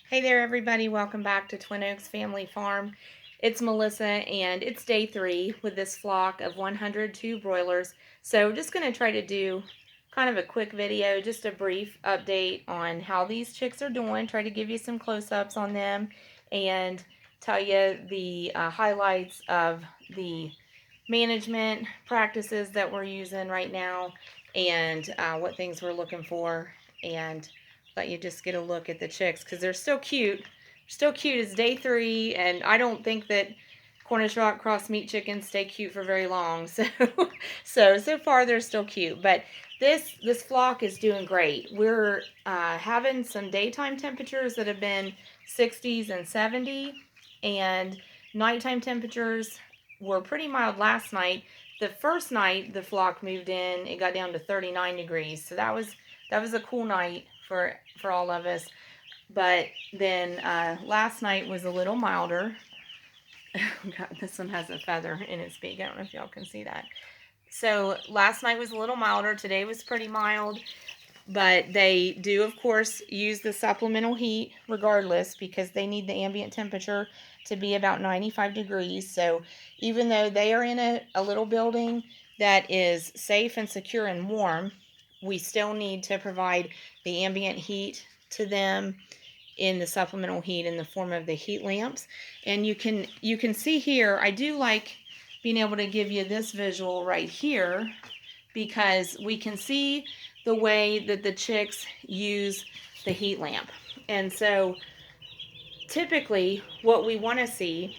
Hey there everybody, welcome back to Twin Oaks Family Farm. It's Melissa and it's day 3 with this flock of 102 broilers. So just going to try to do kind of a quick video, just a brief update on how these chicks are doing, try to give you some close-ups on them and tell you the highlights of the management practices that we're using right now and what things we're looking for, and let you just get a look at the chicks because they're still cute. Still cute. It's day 3, and I don't think that Cornish Rock cross meat chickens stay cute for very long. So far they're still cute. But this flock is doing great. We're having some daytime temperatures that have been 60s and 70, and nighttime temperatures were pretty mild last night. The first night the flock moved in, it got down to 39 degrees. So that was a cool night for all of us. But then last night was a little milder. God, this one has a feather in its beak. I don't know if y'all can see that. So last night was a little milder. Today was pretty mild. But they do, of course, use the supplemental heat regardless because they need the ambient temperature to be about 95 degrees. So even though they are in a little building that is safe and secure and warm, we still need to provide the ambient heat to them in the supplemental heat in the form of the heat lamps. And you can see here, I do like being able to give you this visual right here because we can see the way that the chicks use the heat lamp. And so typically what we want to see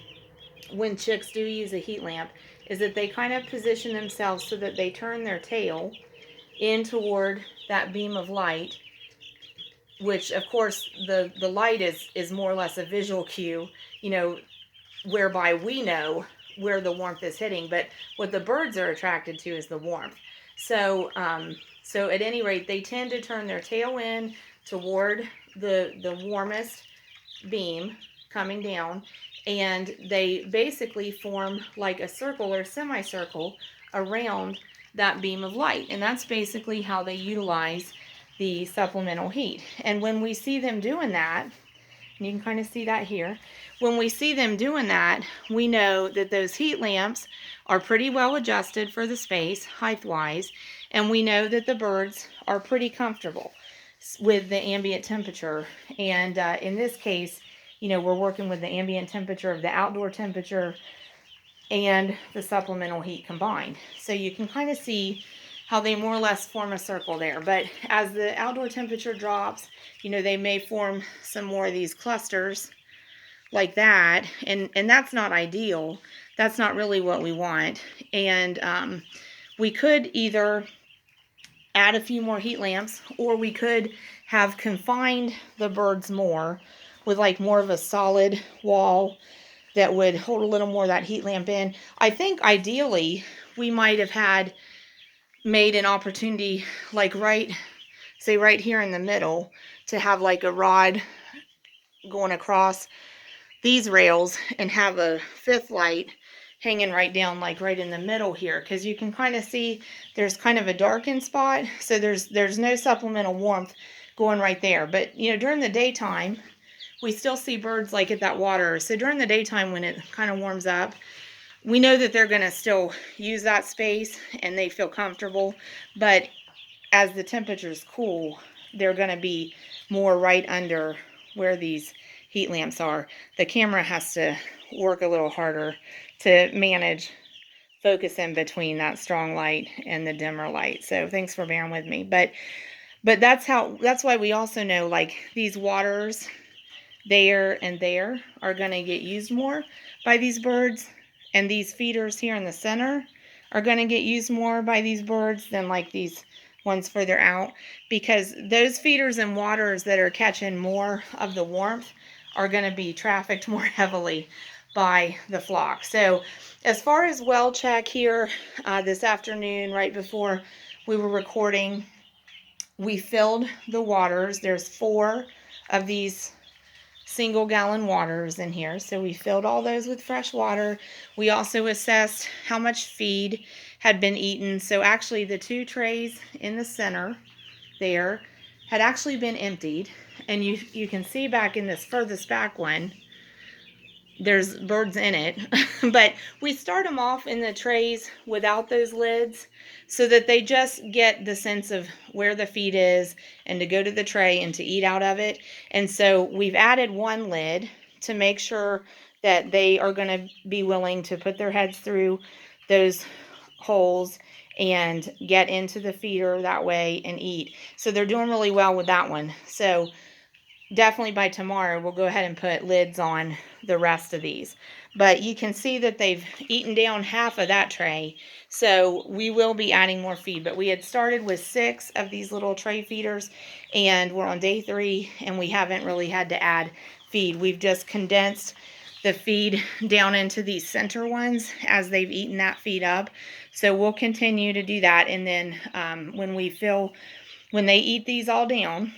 when chicks do use a heat lamp is that they kind of position themselves so that they turn their tail in toward that beam of light, which of course the light is more or less a visual cue, whereby we know where the warmth is hitting, but what the birds are attracted to is the warmth. So so at any rate, they tend to turn their tail in toward the warmest beam coming down, and they basically form like a circle or semicircle around that beam of light. And that's basically how they utilize the supplemental heat. And when we see them doing that, and you can kind of see that here, when we see them doing that, we know that those heat lamps are pretty well adjusted for the space, height-wise, and we know that the birds are pretty comfortable with the ambient temperature. And in this case, we're working with the ambient temperature of the outdoor temperature and the supplemental heat combined. So you can kind of see how they more or less form a circle there. But as the outdoor temperature drops, they may form some more of these clusters like that, and that's not ideal. That's not really what we want. And we could either add a few more heat lamps, or we could have confined the birds more with like more of a solid wall that would hold a little more of that heat lamp in. I think ideally we might have made an opportunity like right here in the middle to have like a rod going across these rails and have a fifth light hanging right down like right in the middle here, because you can kind of see there's kind of a darkened spot, so there's no supplemental warmth going right there. But during the daytime we still see birds like at that water, so during the daytime when it kind of warms up, we know that they're going to still use that space and they feel comfortable. But as the temperatures cool, they're going to be more right under where these heat lamps are. The camera has to work a little harder to manage focus in between that strong light and the dimmer light. So thanks for bearing with me. But that's why we also know like these waters there and there are going to get used more by these birds, and these feeders here in the center are going to get used more by these birds than like these ones further out, because those feeders and waters that are catching more of the warmth are going to be trafficked more heavily by the flock. So as far as well check here, this afternoon right before we were recording, we filled the waters. There's 4 of these single gallon waters in here, so we filled all those with fresh water. We also assessed how much feed had been eaten. So actually the 2 trays in the center there, had actually been emptied. And you can see back in this furthest back one, there's birds in it. But we start them off in the trays without those lids so that they just get the sense of where the feed is and to go to the tray and to eat out of it. And so we've added one lid to make sure that they are going to be willing to put their heads through those holes and get into the feeder that way and eat. So they're doing really well with that one. So definitely by tomorrow we'll go ahead and put lids on the rest of these. But you can see that they've eaten down half of that tray, so we will be adding more feed. But we had started with 6 of these little tray feeders, and we're on day 3, and we haven't really had to add feed. We've just condensed the feed down into these center ones as they've eaten that feed up. So we'll continue to do that, and then when they eat these all down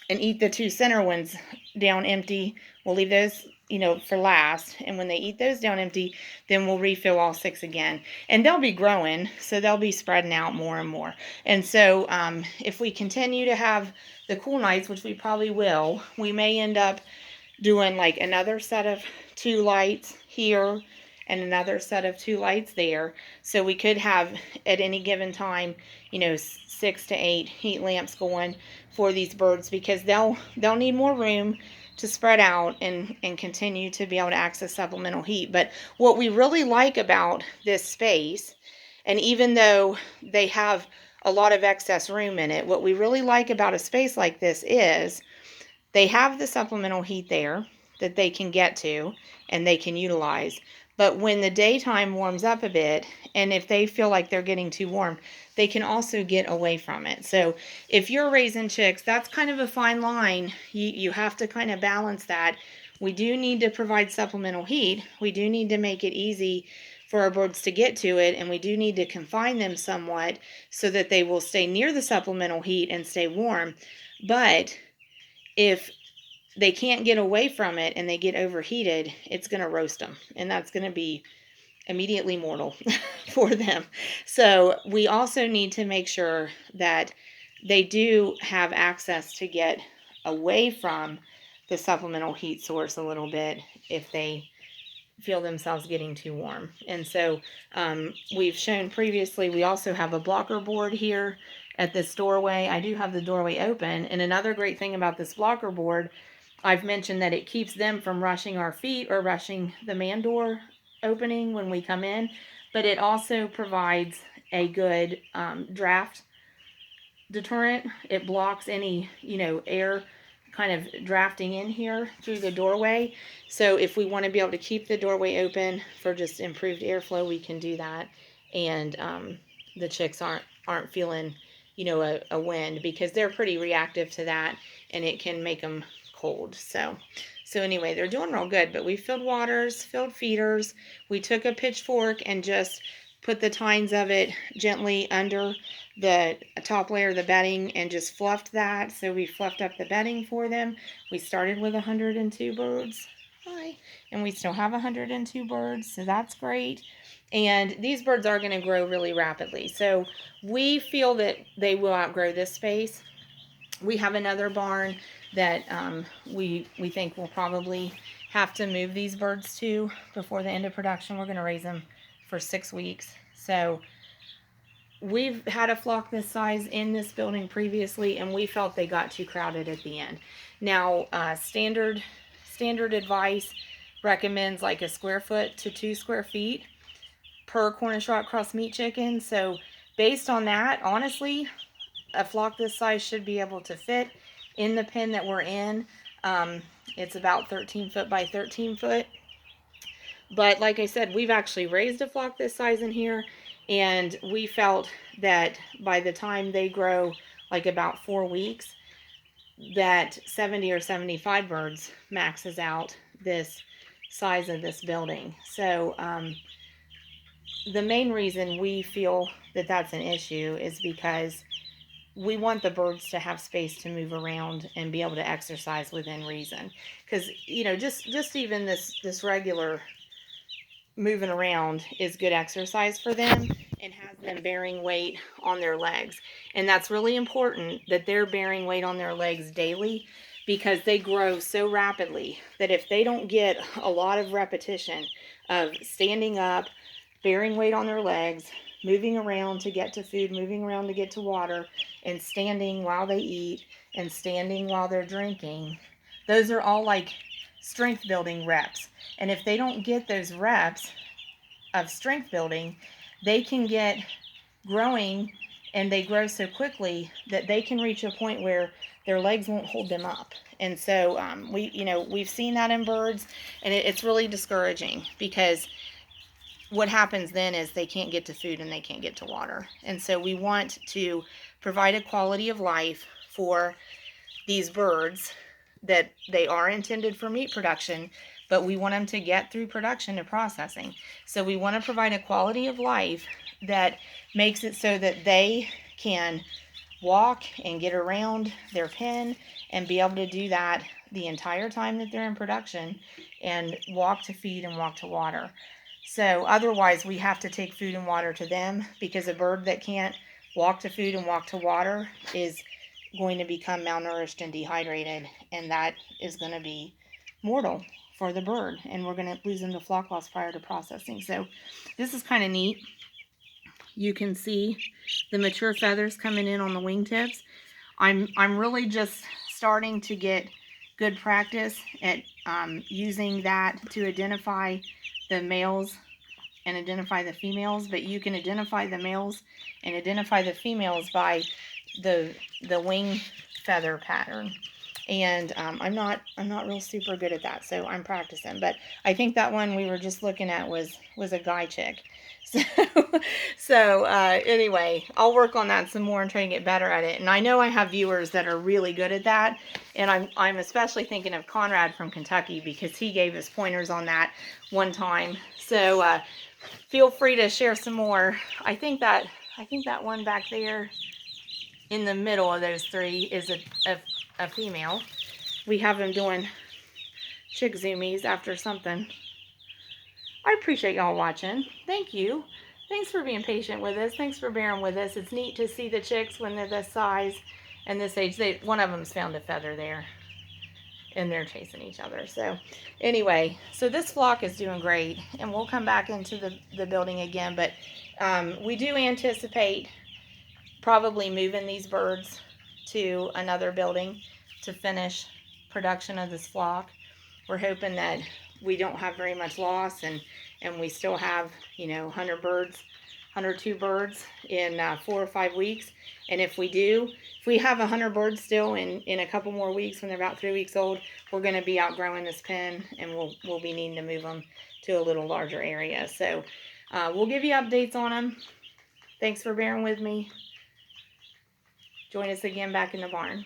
and eat the 2 center ones down empty, we'll leave those, for last. And when they eat those down empty, then we'll refill all 6 again. And they'll be growing, so they'll be spreading out more and more. And so if we continue to have the cool nights, which we probably will, we may end up doing like another set of 2 lights here and another set of 2 lights there. So we could have at any given time, 6 to 8 heat lamps going for these birds, because they'll need more room to spread out and continue to be able to access supplemental heat. But what we really like about this space, and even though they have a lot of excess room in it, what we really like about a space like this is they have the supplemental heat there that they can get to and they can utilize. But when the daytime warms up a bit, and if they feel like they're getting too warm, they can also get away from it. So if you're raising chicks, that's kind of a fine line. You have to kind of balance that. We do need to provide supplemental heat. We do need to make it easy for our birds to get to it, and we do need to confine them somewhat so that they will stay near the supplemental heat and stay warm. But if they can't get away from it and they get overheated, it's going to roast them, and that's going to be immediately mortal for them. So we also need to make sure that they do have access to get away from the supplemental heat source a little bit if they feel themselves getting too warm. And so we've shown previously, we also have a blocker board here at this doorway. I do have the doorway open, and another great thing about this blocker board, I've mentioned that it keeps them from rushing our feet or rushing the man door opening when we come in, but it also provides a good draft deterrent. It blocks any, air kind of drafting in here through the doorway. So if we want to be able to keep the doorway open for just improved airflow, we can do that. And the chicks aren't feeling, a wind, because they're pretty reactive to that, and it can make them cold. So anyway, they're doing real good. But we filled waters, filled feeders. We took a pitchfork and just put the tines of it gently under the top layer of the bedding and just fluffed that. So we fluffed up the bedding for them. We started with 102 birds. Hi. And we still have 102 birds, so that's great. And these birds are going to grow really rapidly. So we feel that they will outgrow this space. We have another barn that we think we'll probably have to move these birds to before the end of production. We're going to raise them for 6 weeks. So we've had a flock this size in this building previously, and we felt they got too crowded at the end. Now, standard advice recommends like a square foot to 2 square feet per Cornish rock cross meat chicken. So based on that, honestly, a flock this size should be able to fit in the pen that we're in. It's about 13 foot by 13 foot. But like I said, we've actually raised a flock this size in here, and we felt that by the time they grow like about 4 weeks, that 70 or 75 birds maxes out this size of this building. So the main reason we feel that that's an issue is because we want the birds to have space to move around and be able to exercise within reason. Because, just even this regular moving around is good exercise for them. and has them bearing weight on their legs. And that's really important that they're bearing weight on their legs daily, because they grow so rapidly that if they don't get a lot of repetition of standing up, bearing weight on their legs, moving around to get to food, moving around to get to water, and standing while they eat, and standing while they're drinking, those are all like strength building reps. And if they don't get those reps of strength building, they can get growing, and they grow so quickly that they can reach a point where their legs won't hold them up. And so we've seen that in birds, and it's really discouraging, because what happens then is they can't get to food and they can't get to water. And so we want to provide a quality of life for these birds, that they are intended for meat production, but we want them to get through production to processing. So we want to provide a quality of life that makes it so that they can walk and get around their pen and be able to do that the entire time that they're in production, and walk to feed and walk to water. So otherwise we have to take food and water to them, because a bird that can't walk to food and walk to water is going to become malnourished and dehydrated, and that is going to be mortal for the bird, and we're going to lose them to flock loss prior to processing. So this is kind of neat. You can see the mature feathers coming in on the wingtips. I'm really just starting to get good practice at using that to identify the males and identify the females, but you can identify the males and identify the females by the wing feather pattern. And I'm not real super good at that, so I'm practicing. But I think that one we were just looking at was a guy chick. So anyway, I'll work on that some more and try to get better at it. And I know I have viewers that are really good at that, and I'm especially thinking of Conrad from Kentucky, because he gave us pointers on that one time. So feel free to share some more. I think that one back there in the middle of those three is a female. We have them doing chick zoomies after something. I appreciate y'all watching. Thank you. Thanks for being patient with us. Thanks for bearing with us. It's neat to see the chicks when they're this size and this age. One of them's found a feather there, and they're chasing each other. So anyway, so this flock is doing great, and we'll come back into the building again. But we do anticipate probably moving these birds to another building to finish production of this flock. We're hoping that we don't have very much loss, and we still have 100 birds, 102 birds in 4 or 5 weeks. And if we have 100 birds still in a couple more weeks, when they're about 3 weeks old, we're going to be outgrowing this pen, and we'll be needing to move them to a little larger area. So we'll give you updates on them. Thanks for bearing with me. Join us again back in the barn.